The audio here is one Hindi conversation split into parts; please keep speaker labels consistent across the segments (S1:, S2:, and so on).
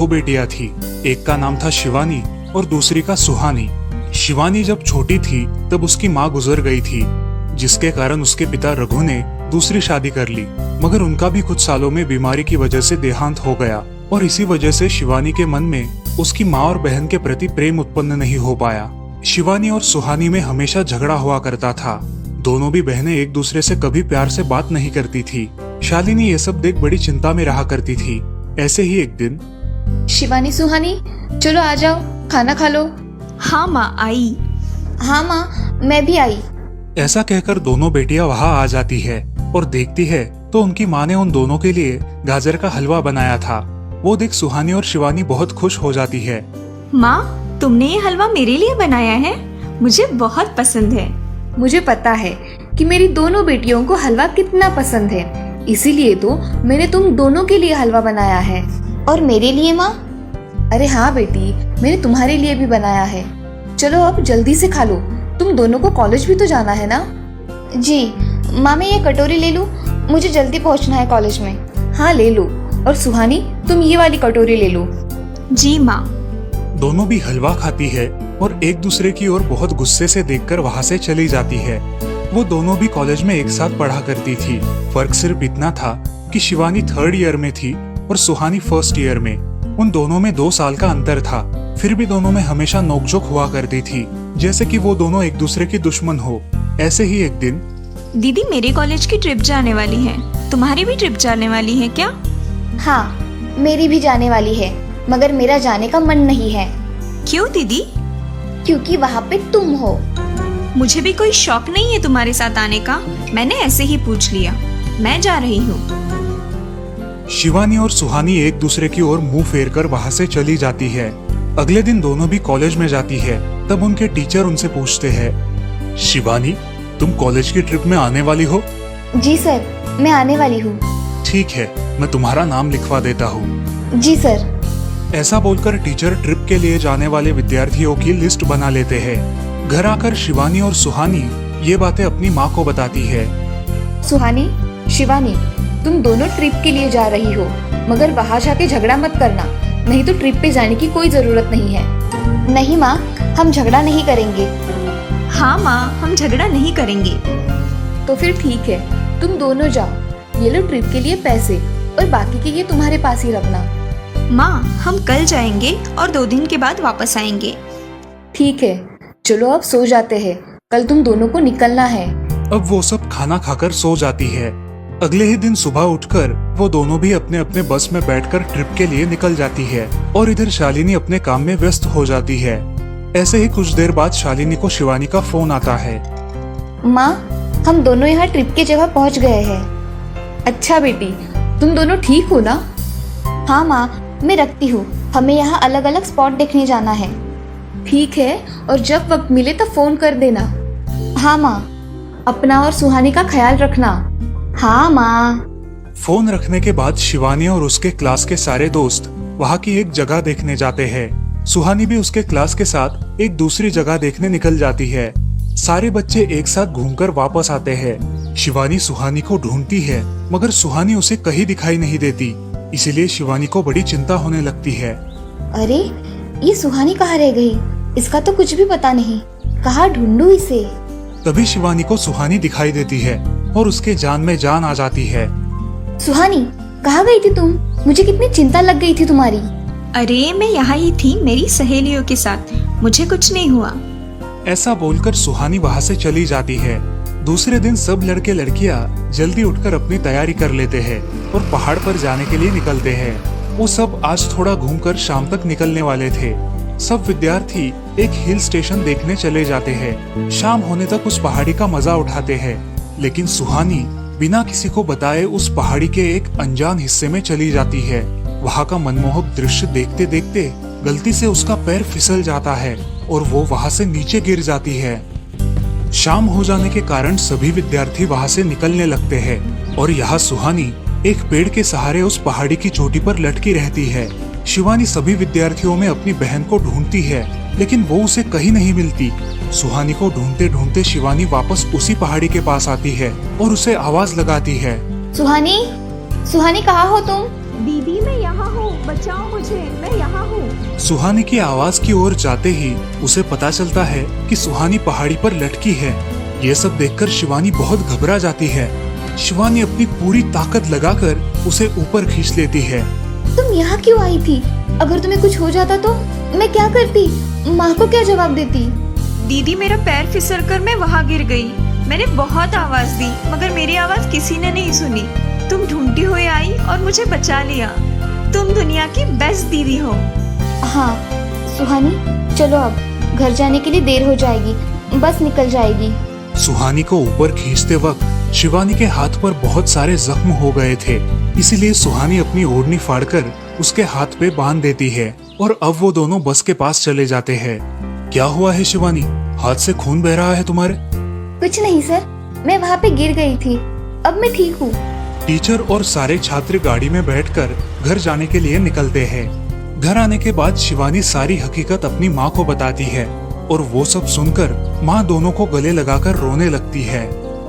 S1: दो बेटियां थी। एक का नाम था शिवानी और दूसरी का सुहानी। शिवानी जब छोटी थी तब उसकी माँ गुजर गई थी, जिसके कारण उसके पिता रघु ने दूसरी शादी कर ली। मगर उनका भी कुछ सालों में बीमारी की वजह से देहांत हो गया और इसी वजह से शिवानी के मन में उसकी माँ और बहन के प्रति प्रेम उत्पन्न नहीं हो पाया। शिवानी और सुहानी में हमेशा झगड़ा हुआ करता था। दोनों भी बहनें एक दूसरे से कभी प्यार से बात नहीं करती थी। शालिनी ये सब देख बड़ी चिंता में रहा करती थी। ऐसे ही एक दिन,
S2: शिवानी, सुहानी, चलो आ जाओ, खाना खा लो।
S3: हाँ माँ, आई।
S2: हाँ माँ, मैं भी आई।
S1: ऐसा कहकर दोनों बेटियां वहां आ जाती है और देखती है तो उनकी माँ ने उन दोनों के लिए गाजर का हलवा बनाया था। वो देख सुहानी और शिवानी बहुत खुश हो जाती है।
S3: माँ, तुमने ये हलवा मेरे लिए बनाया है? मुझे बहुत पसंद है।
S2: मुझे पता है कि मेरी दोनों बेटियों को हलवा कितना पसंद है, इसीलिए तो मैंने तुम दोनों के लिए हलवा बनाया है। और मेरे लिए माँ? अरे हाँ बेटी, मैंने तुम्हारे लिए भी बनाया है। चलो अब जल्दी से खा लो, तुम दोनों को कॉलेज भी तो जाना है ना। जी माँ, मैं ये कटोरी ले लूँ? मुझे जल्दी पहुँचना है कॉलेज में। हाँ ले लो। और सुहानी, तुम ये वाली कटोरी ले लो।
S3: जी माँ।
S1: दोनों भी हलवा खाती है और एक दूसरे की ओर बहुत गुस्से से देखकर वहाँ से चली जाती है। वो दोनों भी कॉलेज में एक साथ पढ़ा करती थी। फर्क सिर्फ इतना था कि शिवानी 3rd ईयर में थी और सुहानी 1st ईयर में। उन दोनों में 2 साल का अंतर था। फिर भी दोनों में हमेशा नोकझोंक हुआ करती थी, जैसे कि वो दोनों एक दूसरे की दुश्मन हो। ऐसे ही एक दिन,
S3: दीदी, मेरे कॉलेज की ट्रिप जाने वाली है। तुम्हारी भी ट्रिप जाने वाली है क्या?
S2: हाँ, मेरी भी जाने वाली है, मगर मेरा जाने का मन नहीं है।
S3: क्यों दीदी?
S2: क्योंकि वहाँ पे तुम हो।
S3: मुझे भी कोई शौक नहीं है तुम्हारे साथ आने का, मैंने ऐसे ही पूछ लिया। मैं जा रही हूँ।
S1: शिवानी और सुहानी एक दूसरे की ओर मुंह फेरकर वहाँ से चली जाती है। अगले दिन दोनों भी कॉलेज में जाती है। तब उनके टीचर उनसे पूछते हैं, शिवानी, तुम कॉलेज की ट्रिप में आने वाली हो?
S2: जी सर, मैं आने वाली हूँ।
S1: ठीक है, मैं तुम्हारा नाम लिखवा देता हूँ।
S2: जी सर।
S1: ऐसा बोलकर टीचर ट्रिप के लिए जाने वाले विद्यार्थियों की लिस्ट बना लेते हैं। घर आकर शिवानी और सुहानी ये बातें अपनी माँ को बताती है।
S2: सुहानी, शिवानी, तुम दोनों ट्रिप के लिए जा रही हो, मगर वहाँ जाके झगड़ा मत करना, नहीं तो ट्रिप पे जाने की कोई जरूरत नहीं है। नहीं माँ, हम झगड़ा नहीं करेंगे।
S3: हाँ माँ, हम झगड़ा नहीं करेंगे।
S2: तो फिर ठीक है, तुम दोनों जाओ। ये लो ट्रिप के लिए पैसे, और बाकी के ये तुम्हारे पास ही रखना।
S3: माँ, हम कल जाएंगे और 2 दिन के बाद वापस आएंगे।
S2: ठीक है, चलो अब सो जाते हैं, कल तुम दोनों को निकलना है।
S1: अब वो सब खाना खाकर सो जाती है। अगले ही दिन सुबह उठकर वो दोनों भी अपने अपने बस में बैठकर ट्रिप के लिए निकल जाती है और इधर शालिनी अपने काम में व्यस्त हो जाती है। ऐसे ही कुछ देर बाद शालिनी को शिवानी का फोन आता है।
S2: माँ, हम दोनों यहाँ ट्रिप की जगह पहुँच गए हैं। अच्छा बेटी, तुम दोनों ठीक हो ना? हाँ माँ, मैं रखती हूँ, हमें यहाँ अलग अलग स्पॉट देखने जाना है। ठीक है, और जब वक्त मिले तो फोन कर देना। हाँ माँ, अपना और सुहानी का ख्याल रखना। हाँ माँ।
S1: फोन रखने के बाद शिवानी और उसके क्लास के सारे दोस्त वहाँ की एक जगह देखने जाते हैं। सुहानी भी उसके क्लास के साथ एक दूसरी जगह देखने निकल जाती है। सारे बच्चे एक साथ घूमकर वापस आते हैं। शिवानी सुहानी को ढूंढती है, मगर सुहानी उसे कहीं दिखाई नहीं देती। इसीलिए शिवानी को बड़ी चिंता होने लगती है।
S2: अरे, ये सुहानी कहाँ रह गई? इसका तो कुछ भी पता नहीं, कहाँ ढूंढूं इसे?
S1: तभी शिवानी को सुहानी दिखाई देती है और उसके जान में जान आ जाती है।
S2: सुहानी, कहाँ गई थी तुम? मुझे कितनी चिंता लग गई थी तुम्हारी।
S3: अरे, मैं यहाँ ही थी मेरी सहेलियों के साथ, मुझे कुछ नहीं हुआ।
S1: ऐसा बोलकर सुहानी वहाँ से चली जाती है। दूसरे दिन सब लड़के लड़कियाँ जल्दी उठकर अपनी तैयारी कर लेते हैं और पहाड़ पर जाने के लिए निकलते हैं। वो सब आज थोड़ा घूमकर शाम तक निकलने वाले थे। सब विद्यार्थी एक हिल स्टेशन देखने चले जाते हैं। शाम होने तक उस पहाड़ी का मजा उठाते हैं, लेकिन सुहानी बिना किसी को बताए उस पहाड़ी के एक अनजान हिस्से में चली जाती है। वहाँ का मनमोहक दृश्य देखते देखते गलती से उसका पैर फिसल जाता है और वो वहाँ से नीचे गिर जाती है। शाम हो जाने के कारण सभी विद्यार्थी वहाँ से निकलने लगते हैं और यहाँ सुहानी एक पेड़ के सहारे उस पहाड़ी की चोटी पर लटकी रहती है। शिवानी सभी विद्यार्थियों में अपनी बहन को ढूंढती है, लेकिन वो उसे कहीं नहीं मिलती। सुहानी को ढूंढते ढूंढते शिवानी वापस उसी पहाड़ी के पास आती है और उसे आवाज लगाती है।
S2: सुहानी, सुहानी कहाँ हो तुम?
S3: दीदी मैं यहाँ हूँ, बचाओ मुझे, मैं यहाँ हूँ।
S1: सुहानी की आवाज की ओर जाते ही उसे पता चलता है कि सुहानी पहाड़ी पर लटकी है। ये सब देखकर शिवानी बहुत घबरा जाती है। शिवानी अपनी पूरी ताकत लगाकर उसे ऊपर खींच लेती है।
S2: तुम यहाँ क्यों आई थी? अगर तुम्हें कुछ हो जाता तो मैं क्या करती? माँ को क्या जवाब देती?
S3: दीदी मेरा पैर फिसल कर मैं वहाँ गिर गई। मैंने बहुत आवाज दी मगर मेरी आवाज किसी ने नहीं सुनी। तुम ढूंढती हुई आई और मुझे बचा लिया। तुम दुनिया की बेस्ट दीदी हो।
S2: हाँ सुहानी, चलो अब घर जाने के लिए देर हो जाएगी, बस निकल जाएगी।
S1: सुहानी को ऊपर खींचते वक्त शिवानी के हाथ पर बहुत सारे जख्म हो गए थे, इसीलिए सुहानी अपनी ओढ़नी फाड़कर उसके हाथ पे बांध देती है और अब वो दोनों बस के पास चले जाते हैं। क्या हुआ है शिवानी? हाथ से खून बह रहा है तुम्हारे?
S2: कुछ नहीं सर, मैं वहाँ पे गिर गई थी, अब मैं ठीक हूँ।
S1: टीचर और सारे छात्र गाड़ी में बैठकर घर जाने के लिए निकलते हैं। घर आने के बाद शिवानी सारी हकीकत अपनी माँ को बताती है और वो सब सुनकर माँ दोनों को गले लगाकर रोने लगती है।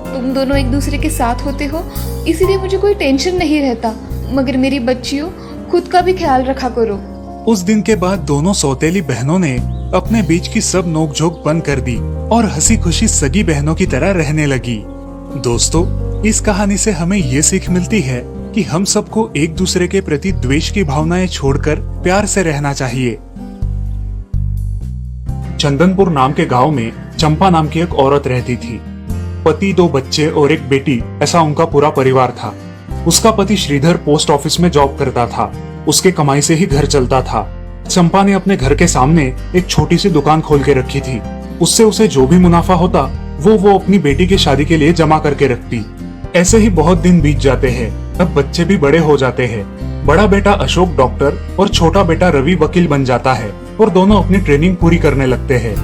S2: तुम दोनों एक दूसरे के साथ होते हो, इसीलिए मुझे कोई टेंशन नहीं रहता, मगर मेरी बच्चियों खुद का भी ख्याल रखा करो।
S1: उस दिन के बाद दोनों सौतेली बहनों ने अपने बीच की सब नोकझोंक बंद कर दी और हंसी खुशी सगी बहनों की तरह रहने लगी। दोस्तों, इस कहानी से हमें ये सीख मिलती है कि हम सबको एक दूसरे के प्रति द्वेष की भावनाएं छोड़कर प्यार से रहना चाहिए। चंदनपुर नाम के गांव में चंपा नाम की एक औरत रहती थी। पति, 2 बच्चे और एक बेटी, ऐसा उनका पूरा परिवार था। उसका पति श्रीधर पोस्ट ऑफिस में जॉब करता था। उसके कमाई से ही घर चलता था। चंपा ने अपने घर के सामने एक छोटी सी दुकान खोल के रखी थी। उससे उसे जो भी मुनाफा होता वो अपनी बेटी की शादी के लिए जमा करके रखती। ऐसे ही बहुत दिन बीत जाते हैं। अब बच्चे भी बड़े हो जाते हैं। बड़ा बेटा अशोक डॉक्टर और छोटा बेटा रवि वकील बन जाता है और दोनों अपनी ट्रेनिंग पूरी करने लगते हैं।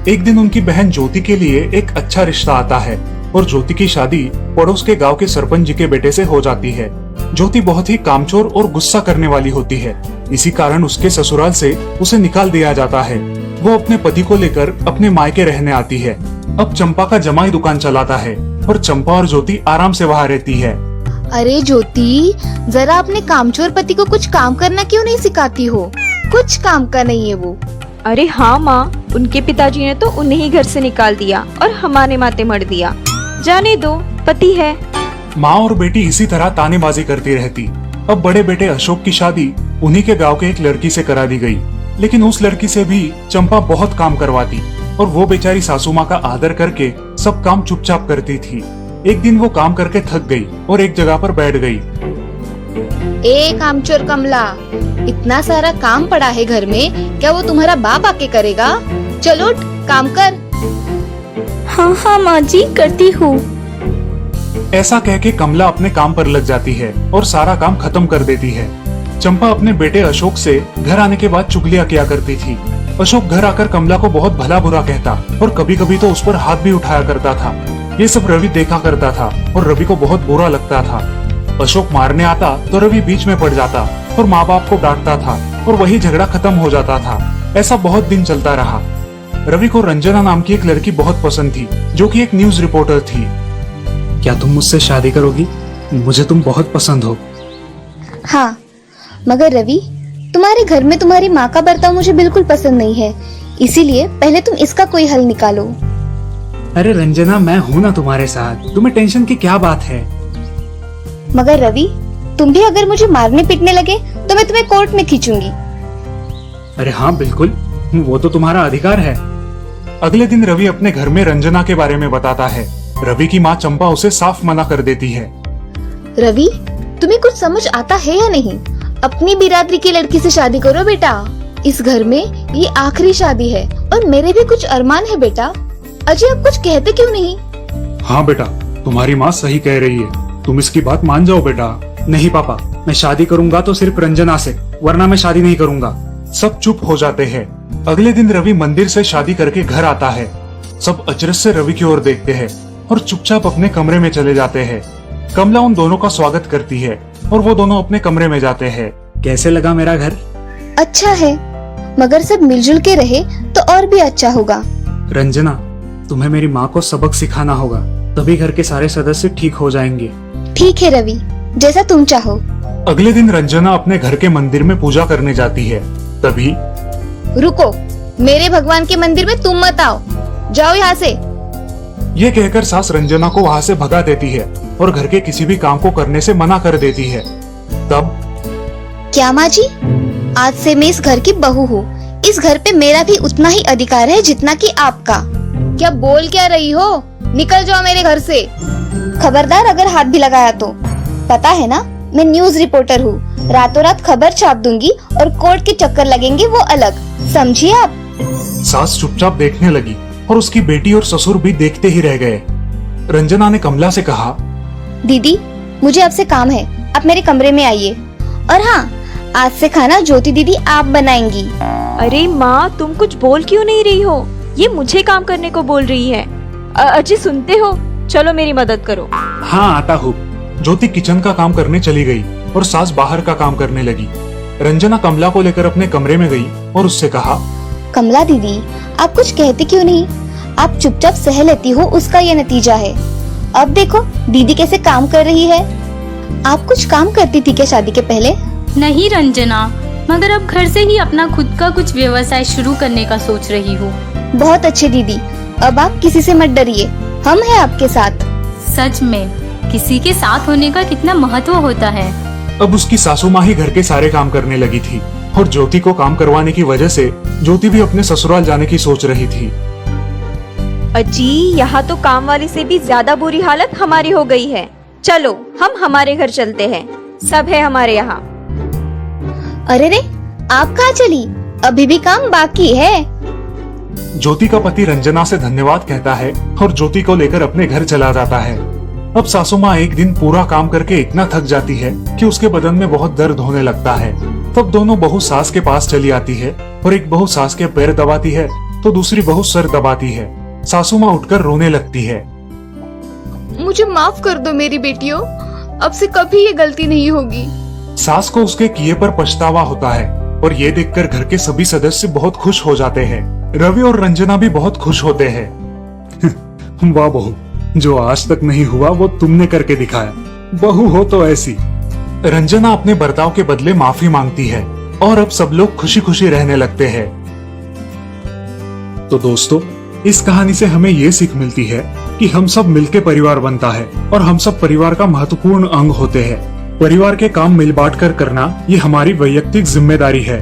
S1: एक दिन उनकी बहन ज्योति के लिए एक अच्छा रिश्ता आता है और ज्योति की शादी पड़ोस के गांव के सरपंच जी के बेटे से हो जाती है। ज्योति बहुत ही कामचोर और गुस्सा करने वाली होती है। इसी कारण उसके ससुराल से उसे निकाल दिया जाता है। वो अपने पति को लेकर अपने मायके रहने आती है। अब चंपा का जमाई दुकान चलाता है और चंपा और ज्योति आराम से वहाँ रहती है।
S2: अरे ज्योति, जरा अपने कामचोर पति को कुछ काम करना क्यों नहीं सिखाती हो? कुछ काम का नहीं है वो।
S3: अरे हाँ माँ, उनके पिताजी ने तो उन्हें ही घर से निकाल दिया और हमारे माथे मर दिया। जाने दो, पति है।
S1: माँ और बेटी इसी तरह तानेबाजी करती रहती। अब बड़े बेटे अशोक की शादी उन्हीं के गांव के एक लड़की से करा दी गई, लेकिन उस लड़की से भी चंपा बहुत काम करवाती और वो बेचारी सासू माँ का आदर करके सब काम चुपचाप करती थी। एक दिन वो काम करके थक गई और एक जगह पर बैठ गई।
S2: ए कामचोर कमला, इतना सारा काम पड़ा है घर में, क्या वो तुम्हारा बाप आके करेगा? चलो उठ, काम कर।
S3: हाँ हाँ माँ जी, करती हूँ।
S1: ऐसा कह के कमला अपने काम पर लग जाती है और सारा काम खत्म कर देती है। चंपा अपने बेटे अशोक से घर आने के बाद चुगलियां किया करती थी। अशोक घर आकर कमला को बहुत भला बुरा कहता और कभी कभी तो उस पर हाथ भी उठाया करता था। ये सब रवि देखा करता था और रवि को बहुत बुरा लगता था। अशोक मारने आता तो रवि बीच में पड़ जाता और माँ बाप को डांटता था और वही झगड़ा खत्म हो जाता था। ऐसा बहुत दिन चलता रहा। रवि को रंजना नाम की एक लड़की बहुत पसंद थी, जो कि एक न्यूज रिपोर्टर थी। क्या तुम मुझसे शादी करोगी? मुझे तुम बहुत पसंद हो।
S2: हाँ, मगर रवि, तुम्हारे घर में तुम्हारी माँ का बर्ताव मुझे बिल्कुल पसंद नहीं है, इसीलिए पहले तुम इसका कोई हल निकालो।
S1: अरे रंजना, मैं हूँ ना तुम्हारे साथ, तुम्हें टेंशन की क्या बात है?
S2: मगर रवि, तुम भी अगर मुझे मारने पीटने लगे तो मैं तुम्हें कोर्ट में खींचूंगी।
S1: अरे हाँ बिल्कुल, वो तो तुम्हारा अधिकार है। अगले दिन रवि अपने घर में रंजना के बारे में बताता है। रवि की माँ चंपा उसे साफ मना कर देती है।
S2: रवि, तुम्हें कुछ समझ आता है या नहीं? अपनी बिरादरी की लड़की से शादी करो बेटा। इस घर में ये आखिरी शादी है और मेरे भी कुछ अरमान है बेटा। अजय, आप कुछ कहते क्यों नहीं?
S1: हाँ बेटा, तुम्हारी माँ सही कह रही है, तुम इसकी बात मान जाओ बेटा। नहीं पापा, मैं शादी करूंगा तो सिर्फ रंजना से, वरना मैं शादी नहीं करूंगा। सब चुप हो जाते हैं। अगले दिन रवि मंदिर से शादी करके घर आता है। सब अचरज से रवि की ओर देखते हैं और चुपचाप अपने कमरे में चले जाते हैं। कमला उन दोनों का स्वागत करती है और वो दोनों अपने कमरे में जाते हैं। कैसे लगा मेरा घर?
S2: अच्छा है, मगर सब मिलजुल के रहे तो और भी अच्छा होगा।
S1: रंजना, तुम्हें मेरी माँ को सबक सिखाना होगा, तभी घर के सारे सदस्य ठीक हो जाएंगे।
S2: ठीक है रवि, जैसा तुम चाहो।
S1: अगले दिन रंजना अपने घर के मंदिर में पूजा करने जाती है। तभी
S2: रुको, मेरे भगवान के मंदिर में तुम मत आओ, जाओ यहाँ से।
S1: ये कहकर सास रंजना को वहाँ से भगा देती है और घर के किसी भी काम को करने से मना कर देती है। तब
S2: क्या माँ जी, आज से मैं इस घर की बहू हूँ। इस घर पे मेरा भी उतना ही अधिकार है जितना कि आपका। क्या बोल क्या रही हो? निकल जाओ मेरे घर से। खबरदार अगर हाथ भी लगाया तो। पता है ना, मैं न्यूज रिपोर्टर हूँ। रातों रात खबर छाप दूंगी और कोर्ट के चक्कर लगेंगे वो अलग, समझिए आप।
S1: सास चुपचाप देखने लगी और उसकी बेटी और ससुर भी देखते ही रह गए। रंजना ने कमला से कहा,
S2: दीदी मुझे आपसे काम है, आप मेरे कमरे में आइए। और हाँ, आज से खाना ज्योति दीदी आप बनाएंगी।
S3: अरे माँ, तुम कुछ बोल क्यों नहीं रही हो? ये मुझे काम करने को बोल रही है। अजी सुनते हो? चलो मेरी मदद करो।
S1: हाँ आता हूँ। ज्योति किचन का काम करने चली गई और सास बाहर का काम करने लगी। रंजना कमला को लेकर अपने कमरे में गई और उससे कहा,
S2: कमला दीदी आप कुछ कहते क्यों नहीं? आप चुपचाप सह लेती हो, उसका ये नतीजा है। अब देखो दीदी कैसे काम कर रही है। आप कुछ काम करती थी क्या शादी के पहले?
S4: नहीं रंजना, मगर अब घर से ही अपना खुद का कुछ व्यवसाय शुरू करने का सोच रही हूँ।
S2: बहुत अच्छे दीदी, अब आप किसी से मत डरिए, हम हैं आपके साथ।
S4: सच में किसी के साथ होने का कितना महत्व होता है।
S1: अब उसकी सासू माँ ही घर के सारे काम करने लगी थी और ज्योति को काम करवाने की वजह से ज्योति भी अपने ससुराल जाने की सोच रही थी।
S3: अजी, यहाँ तो काम वाली से भी ज्यादा बुरी हालत हमारी हो गई है। चलो हम हमारे घर चलते हैं, सब है हमारे यहाँ।
S2: अरे रे, आप कहाँ चली? अभी भी काम बाकी है।
S1: ज्योति का पति रंजना से धन्यवाद कहता है और ज्योति को लेकर अपने घर चला जाता है। अब सासू माँ एक दिन पूरा काम करके इतना थक जाती है कि उसके बदन में बहुत दर्द होने लगता है। तब दोनों बहू सास के पास चली आती है और एक बहू सास के पैर दबाती है तो दूसरी बहू सर दबाती है। सासू माँ उठकर रोने लगती है।
S2: मुझे माफ कर दो मेरी बेटियों, अब से कभी ये गलती नहीं होगी।
S1: सास को उसके किए पर पछतावा होता है और ये देखकर घर के सभी सदस्य बहुत खुश हो जाते हैं। रवि और रंजना भी बहुत खुश होते हैं। वाह बहू, जो आज तक नहीं हुआ वो तुमने करके दिखाया। बहू हो तो ऐसी। रंजना अपने बर्ताव के बदले माफी मांगती है और अब सब लोग खुशी खुशी रहने लगते हैं। तो दोस्तों, इस कहानी से हमें ये सीख मिलती है कि हम सब मिलके परिवार बनता है और हम सब परिवार का महत्वपूर्ण अंग होते हैं। परिवार के काम मिल बांट कर करना ये हमारी वैयक्तिक जिम्मेदारी है।